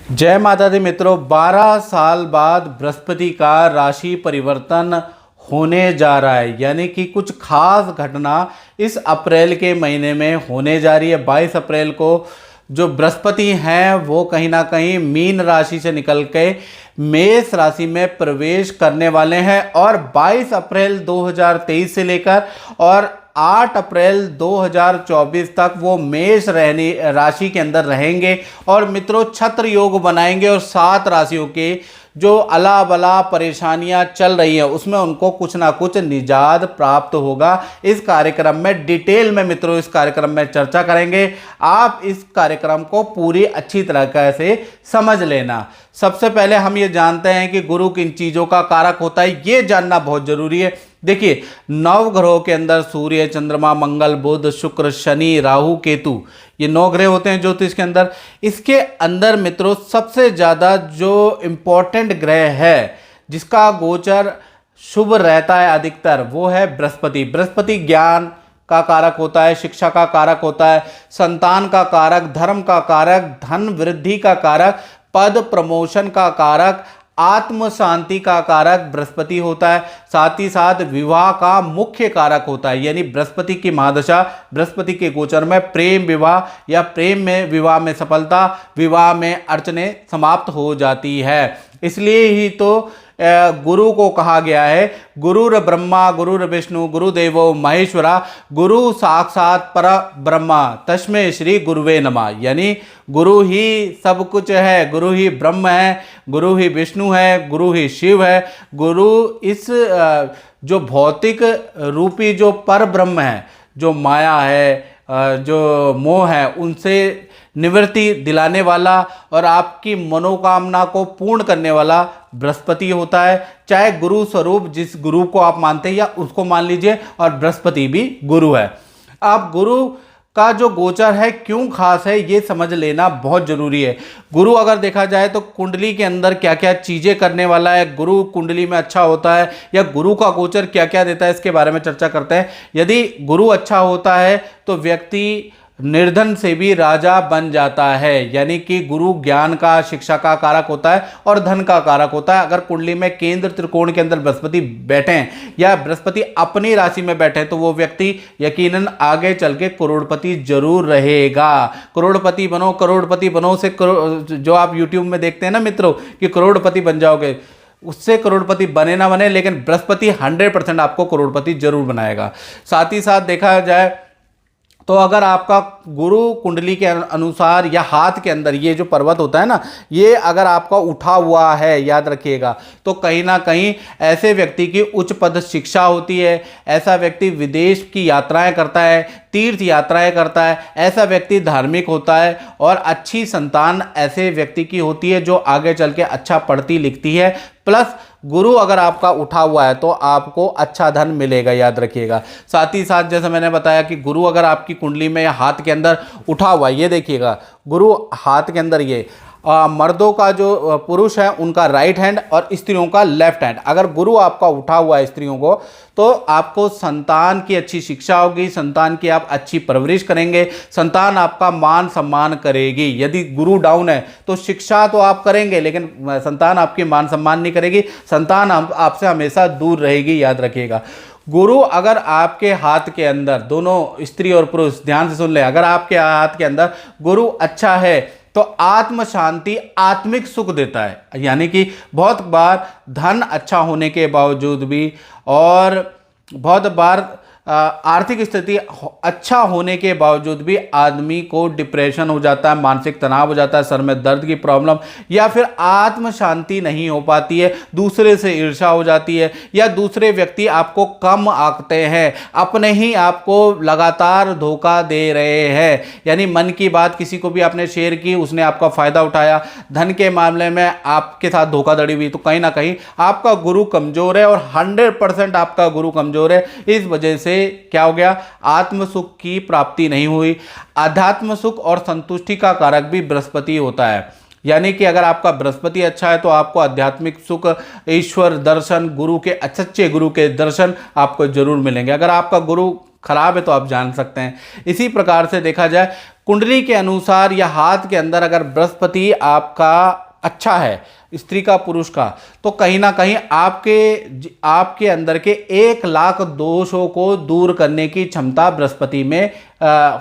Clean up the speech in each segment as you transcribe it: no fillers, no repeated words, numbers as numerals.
जय माता दी मित्रों, 12 साल बाद बृहस्पति का राशि परिवर्तन होने जा रहा है। यानी कि कुछ खास घटना इस अप्रैल के महीने में होने जा रही है। 22 अप्रैल को जो बृहस्पति हैं वो कहीं ना कहीं मीन राशि से निकल के मेष राशि में प्रवेश करने वाले हैं और 22 अप्रैल 2023 से लेकर और 8 अप्रैल 2024 तक वो मेष राशि के अंदर रहेंगे और मित्रों छत्र योग बनाएंगे और 7 राशियों के जो अला बला परेशानियां चल रही हैं उसमें उनको कुछ ना कुछ निजात प्राप्त होगा। इस कार्यक्रम में डिटेल में मित्रों इस कार्यक्रम में चर्चा करेंगे। आप इस कार्यक्रम को पूरी अच्छी तरह से समझ लेना। सबसे पहले हम ये जानते हैं कि गुरु किन चीज़ों का कारक होता है, ये जानना बहुत जरूरी है। देखिए, नव ग्रहों के अंदर सूर्य, चंद्रमा, मंगल, बुध, शुक्र, शनि, राहु, केतु, ये 9 ग्रह होते हैं ज्योतिष के अंदर। इसके अंदर मित्रों सबसे ज़्यादा जो इम्पोर्टेंट ग्रह है जिसका गोचर शुभ रहता है अधिकतर, वो है बृहस्पति। बृहस्पति ज्ञान का कारक होता है, शिक्षा का कारक होता है, संतान का कारक, धर्म का कारक, धन वृद्धि का कारक, पद प्रमोशन का कारक, आत्म शांति का कारक बृहस्पति होता है। साथ ही साथ विवाह का मुख्य कारक होता है। यानी बृहस्पति की महादशा, बृहस्पति के गोचर में प्रेम विवाह या प्रेम में विवाह में सफलता, विवाह में अड़चने समाप्त हो जाती है। इसलिए ही तो गुरु को कहा गया है गुरुर ब्रह्मा गुरुर विष्णु गुरुदेवो महेश्वरा गुरु साक्षात पर ब्रह्मा तस्मै श्री गुरुवे नमः। यानी गुरु ही सब कुछ है, गुरु ही ब्रह्म है, गुरु ही विष्णु है, गुरु ही शिव है। गुरु इस जो भौतिक रूपी जो पर ब्रह्म है, जो माया है, जो मोह है, उनसे निवृत्ति दिलाने वाला और आपकी मनोकामना को पूर्ण करने वाला बृहस्पति होता है। चाहे गुरु स्वरूप जिस गुरु को आप मानते हैं या उसको मान लीजिए, और बृहस्पति भी गुरु है। आप गुरु का जो गोचर है क्यों खास है ये समझ लेना बहुत जरूरी है। गुरु अगर देखा जाए तो कुंडली के अंदर क्या क्या चीजें करने वाला है, गुरु कुंडली में अच्छा होता है या गुरु का गोचर क्या क्या देता है, इसके बारे में चर्चा करते हैं। यदि गुरु अच्छा होता है तो व्यक्ति निर्धन से भी राजा बन जाता है। यानी कि गुरु ज्ञान का, शिक्षा का कारक होता है और धन का कारक होता है। अगर कुंडली में केंद्र त्रिकोण के अंदर बृहस्पति बैठे हैं या बृहस्पति अपनी राशि में बैठे हैं तो वो व्यक्ति यकीनन आगे चल के करोड़पति जरूर रहेगा। करोड़पति बनो, करोड़पति बनो से जो आप यूट्यूब में देखते हैं ना मित्रों कि करोड़पति बन जाओगे, उससे करोड़पति बने ना बने लेकिन बृहस्पति 100% आपको करोड़पति जरूर बनाएगा। साथ ही साथ देखा जाए तो अगर आपका गुरु कुंडली के अनुसार या हाथ के अंदर ये जो पर्वत होता है ना, ये अगर आपका उठा हुआ है, याद रखिएगा, तो कहीं ना कहीं ऐसे व्यक्ति की उच्च पद शिक्षा होती है, ऐसा व्यक्ति विदेश की यात्राएं करता है, तीर्थ यात्राएं करता है, ऐसा व्यक्ति धार्मिक होता है और अच्छी संतान ऐसे व्यक्ति की होती है जो आगे चल के अच्छा पढ़ती लिखती है। प्लस गुरु अगर आपका उठा हुआ है तो आपको अच्छा धन मिलेगा, याद रखिएगा। साथ ही साथ जैसे मैंने बताया कि गुरु अगर आपकी कुंडली में या हाथ के अंदर उठा हुआ है, ये देखिएगा गुरु हाथ के अंदर, ये मर्दों का जो पुरुष है उनका राइट हैंड और स्त्रियों का लेफ्ट हैंड, अगर गुरु आपका उठा हुआ है स्त्रियों को तो आपको संतान की अच्छी शिक्षा होगी, संतान की आप अच्छी परवरिश करेंगे, संतान आपका मान सम्मान करेगी। यदि गुरु डाउन है तो शिक्षा तो आप करेंगे लेकिन संतान आपकी मान सम्मान नहीं करेगी, संतान आपसे हमेशा दूर रहेगी, याद रखिएगा। गुरु अगर आपके हाथ के अंदर, दोनों स्त्री और पुरुष ध्यान से सुन ले, अगर आपके हाथ के अंदर गुरु अच्छा है तो आत्म शांति, आत्मिक सुख देता है। यानी कि बहुत बार धन अच्छा होने के बावजूद भी और बहुत बार आर्थिक स्थिति अच्छा होने के बावजूद भी आदमी को डिप्रेशन हो जाता है, मानसिक तनाव हो जाता है, सर में दर्द की प्रॉब्लम, या फिर आत्म शांति नहीं हो पाती है, दूसरे से ईर्ष्या हो जाती है या दूसरे व्यक्ति आपको कम आंकते हैं, अपने ही आपको लगातार धोखा दे रहे हैं। यानी मन की बात किसी को भी आपने शेयर की, उसने आपका फायदा उठाया, धन के मामले में आपके साथ धोखाधड़ी हुई, तो कहीं ना कहीं आपका गुरु कमजोर है और 100% आपका गुरु कमजोर है। इस वजह से क्या हो गया, आत्म सुख की प्राप्ति नहीं हुई। आध्यात्म सुख और संतुष्टि का कारक भी बृहस्पति होता है। यानी कि अगर आपका बृहस्पति अच्छा है तो आपको आध्यात्मिक सुख, ईश्वर दर्शन, गुरु के, सच्चे गुरु के दर्शन आपको जरूर मिलेंगे। अगर आपका गुरु खराब है तो आप जान सकते हैं। इसी प्रकार से देखा जाए कुंडली के अनुसार या हाथ के अंदर अगर बृहस्पति आपका अच्छा है, स्त्री का पुरुष का, तो कहीं ना कहीं आपके अंदर के 1,00,000 दोषों को दूर करने की क्षमता बृहस्पति में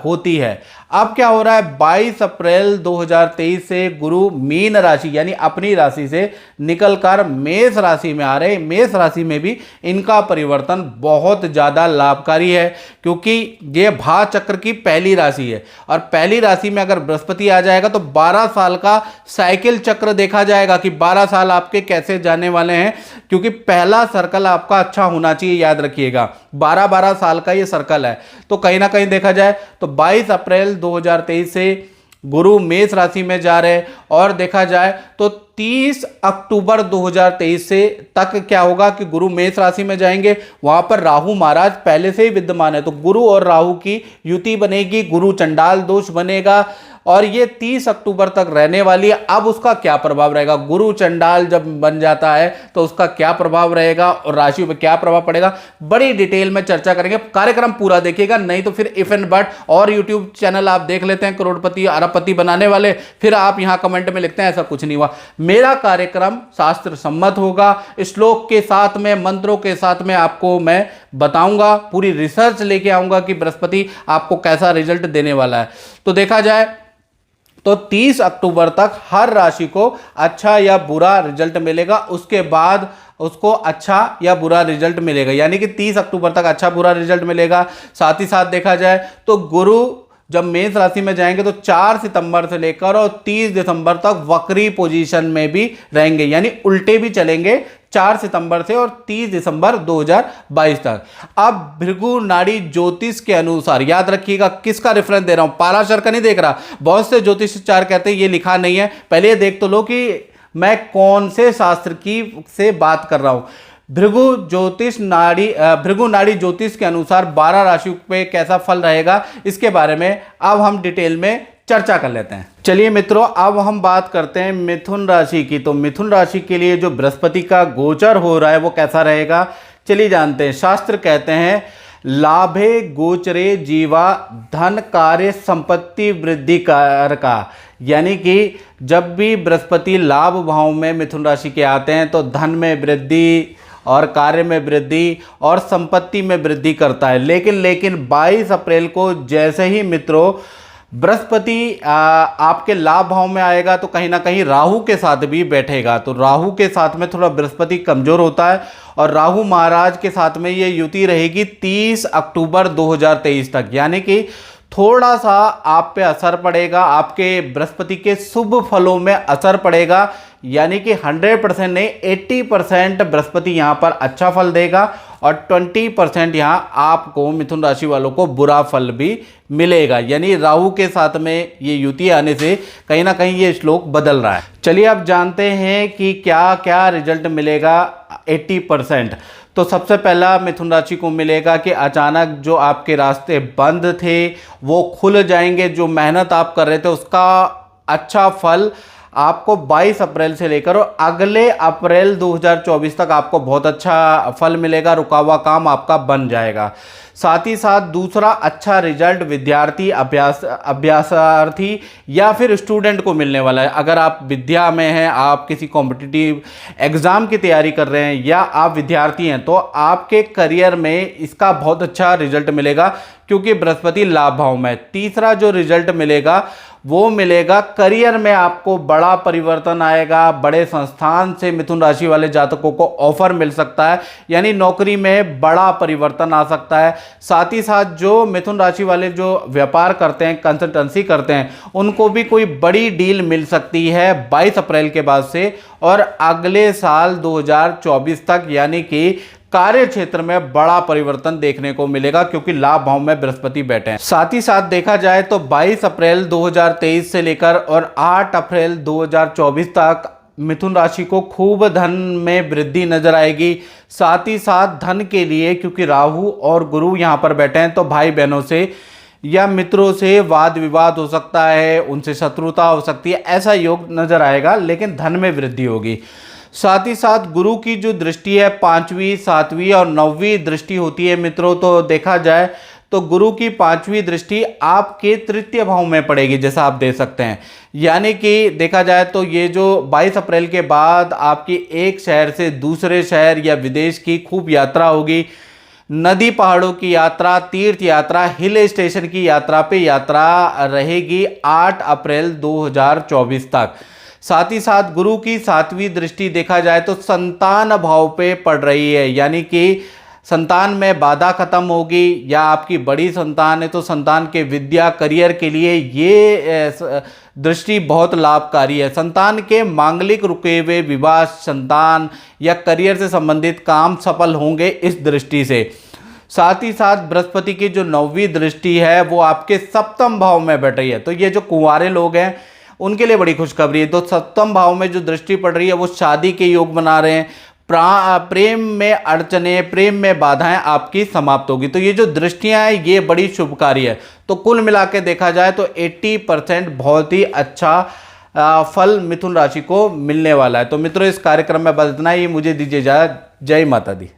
होती है। अब क्या हो रहा है, 22 अप्रैल 2023 से गुरु मीन राशि यानी अपनी राशि से निकलकर मेष राशि में आ रहे। मेष राशि में भी इनका परिवर्तन बहुत ज़्यादा लाभकारी है, क्योंकि ये भा चक्र की पहली राशि है और पहली राशि में अगर बृहस्पति आ जाएगा तो 12 साल का साइकिल चक्र देखा जाएगा कि 12 साल आपके कैसे जाने वाले हैं, क्योंकि पहला सर्कल आपका अच्छा होना चाहिए, याद रखिएगा 12-12 साल का ये सर्कल है। तो कहीं ना कहीं देखा जाए तो 22 अप्रैल 2023 से गुरु मेष राशि में जा रहे और देखा जाए तो 30 अक्टूबर 2023 से तक क्या होगा कि गुरु मेष राशि में जाएंगे, वहां पर राहु महाराज पहले से ही विद्यमान है, तो गुरु और राहु की युति बनेगी, गुरु चंडाल दोष बनेगा और ये 30 अक्टूबर तक रहने वाली है। अब उसका क्या प्रभाव रहेगा, गुरु चंडाल जब बन जाता है तो उसका क्या प्रभाव रहेगा और राशि पर क्या प्रभाव पड़ेगा, बड़ी डिटेल में चर्चा करेंगे। कार्यक्रम पूरा देखिएगा, नहीं तो फिर इफ एंड बट और यूट्यूब चैनल आप देख लेते हैं करोड़पति अरबपति बनाने वाले, फिर आप यहां कमेंट में लिखते हैं ऐसा कुछ नहीं हुआ। मेरा कार्यक्रम शास्त्र सम्मत होगा, श्लोक के साथ में, मंत्रों के साथ में आपको मैं बताऊंगा, पूरी रिसर्च लेके आऊंगा कि बृहस्पति आपको कैसा रिजल्ट देने वाला है। तो देखा जाए तो 30 अक्टूबर तक हर राशि को अच्छा या बुरा रिजल्ट मिलेगा, उसके बाद उसको अच्छा या बुरा रिजल्ट मिलेगा, यानी कि 30 अक्टूबर तक अच्छा बुरा रिजल्ट मिलेगा। साथ ही साथ देखा जाए तो गुरु जब मेष राशि में जाएंगे तो 4 सितंबर से लेकर और 30 दिसंबर तक वक्री पोजीशन में भी रहेंगे, यानी उल्टे भी चलेंगे 4 सितंबर से और 30 दिसंबर 2022 तक। अब भृगु नाड़ी ज्योतिष के अनुसार, याद रखिएगा किसका रेफरेंस दे रहा हूं, पाराशर का नहीं देख रहा, बहुत से ज्योतिषाचार कहते हैं ये लिखा नहीं है, पहले ये देख तो लो कि मैं कौन से शास्त्र की से बात कर रहा हूं। भृगु नाड़ी ज्योतिष के अनुसार 12 राशियों पे कैसा फल रहेगा, इसके बारे में अब हम डिटेल में चर्चा कर लेते हैं। चलिए मित्रों, अब हम बात करते हैं मिथुन राशि की। तो मिथुन राशि के लिए जो बृहस्पति का गोचर हो रहा है वो कैसा रहेगा, चलिए जानते हैं। शास्त्र कहते हैं लाभे गोचरे जीवा धन कार्य संपत्ति वृद्धि कारका, यानी कि जब भी बृहस्पति लाभ भाव में मिथुन राशि के आते हैं तो धन में वृद्धि और कार्य में वृद्धि और संपत्ति में वृद्धि करता है। लेकिन 22 अप्रैल को जैसे ही मित्रों बृहस्पति आपके लाभ भाव में आएगा तो कहीं ना कहीं राहु के साथ भी बैठेगा, तो राहु के साथ में थोड़ा बृहस्पति कमजोर होता है और राहु महाराज के साथ में ये युति रहेगी 30 अक्टूबर 2023 तक, यानी कि थोड़ा सा आप पे असर पड़ेगा, आपके बृहस्पति के शुभ फलों में असर पड़ेगा, यानी कि 100% नहीं 80% बृहस्पति यहाँ पर अच्छा फल देगा और 20% यहाँ आपको मिथुन राशि वालों को बुरा फल भी मिलेगा, यानी राहु के साथ में ये युति आने से कहीं ना कहीं ये श्लोक बदल रहा है। चलिए अब जानते हैं कि क्या क्या रिजल्ट मिलेगा 80%। तो सबसे पहला मिथुन राशि को मिलेगा कि अचानक जो आपके रास्ते बंद थे वो खुल जाएंगे, जो मेहनत आप कर रहे थे उसका अच्छा फल आपको 22 अप्रैल से लेकर और अगले अप्रैल 2024 तक आपको बहुत अच्छा फल मिलेगा, रुका हुआ काम आपका बन जाएगा। साथ ही साथ दूसरा अच्छा रिजल्ट विद्यार्थी, अभ्यासार्थी या फिर स्टूडेंट को मिलने वाला है। अगर आप विद्या में हैं, आप किसी कॉम्पिटिटिव एग्ज़ाम की तैयारी कर रहे हैं या आप विद्यार्थी हैं, तो आपके करियर में इसका बहुत अच्छा रिजल्ट मिलेगा क्योंकि बृहस्पति लाभ भाव में। तीसरा जो रिजल्ट मिलेगा वो मिलेगा करियर में आपको बड़ा परिवर्तन आएगा, बड़े संस्थान से मिथुन राशि वाले जातकों को ऑफर मिल सकता है, यानी नौकरी में बड़ा परिवर्तन आ सकता है। साथ ही साथ जो मिथुन राशि वाले जो व्यापार करते हैं, कंसल्टेंसी करते हैं, उनको भी कोई बड़ी डील मिल सकती है 22 अप्रैल के बाद से और अगले साल 2024 तक, यानी कि कार्य क्षेत्र में बड़ा परिवर्तन देखने को मिलेगा क्योंकि लाभ भाव में बृहस्पति बैठे हैं। साथ ही साथ देखा जाए तो 22 अप्रैल 2023 से लेकर और 8 अप्रैल 2024 तक मिथुन राशि को खूब धन में वृद्धि नजर आएगी। साथ ही साथ धन के लिए क्योंकि राहु और गुरु यहाँ पर बैठे हैं तो भाई बहनों से या मित्रों से वाद विवाद हो सकता है, उनसे शत्रुता हो सकती है, ऐसा योग नजर आएगा, लेकिन धन में वृद्धि होगी। साथ ही साथ गुरु की जो दृष्टि है 5वीं, 7वीं और 9वीं दृष्टि होती है मित्रों, तो देखा जाए तो गुरु की 5वीं दृष्टि आपके तृतीय भाव में पड़ेगी, जैसा आप देख सकते हैं। यानी कि देखा जाए तो ये जो 22 अप्रैल के बाद आपकी एक शहर से दूसरे शहर या विदेश की खूब यात्रा होगी, नदी पहाड़ों की यात्रा, तीर्थ यात्रा, हिल स्टेशन की यात्रा पे यात्रा रहेगी 8 अप्रैल 2024 तक। साथ ही साथ गुरु की 7वीं दृष्टि देखा जाए तो संतान भाव पे पड़ रही है, यानी कि संतान में बाधा खत्म होगी, या आपकी बड़ी संतान है तो संतान के विद्या करियर के लिए ये दृष्टि बहुत लाभकारी है। संतान के मांगलिक रुके हुए विवाह, संतान या करियर से संबंधित काम सफल होंगे इस दृष्टि से। साथ ही साथ बृहस्पति की जो 9वीं दृष्टि है वो आपके 7वें भाव में बैठ रही है, तो ये जो कुंवारे लोग हैं उनके लिए बड़ी खुशखबरी है। तो 7वें भाव में जो दृष्टि पड़ रही है वो शादी के योग बना रहे हैं, प्रेम में अड़चने, प्रेम में बाधाएं आपकी समाप्त होगी। तो ये जो दृष्टियां हैं ये बड़ी शुभकारी है। तो कुल मिला के देखा जाए तो 80% बहुत ही अच्छा फल मिथुन राशि को मिलने वाला है। तो मित्रों, इस कार्यक्रम में बस इतना ही। मुझे दीजिए इजाजत। जय माता दी।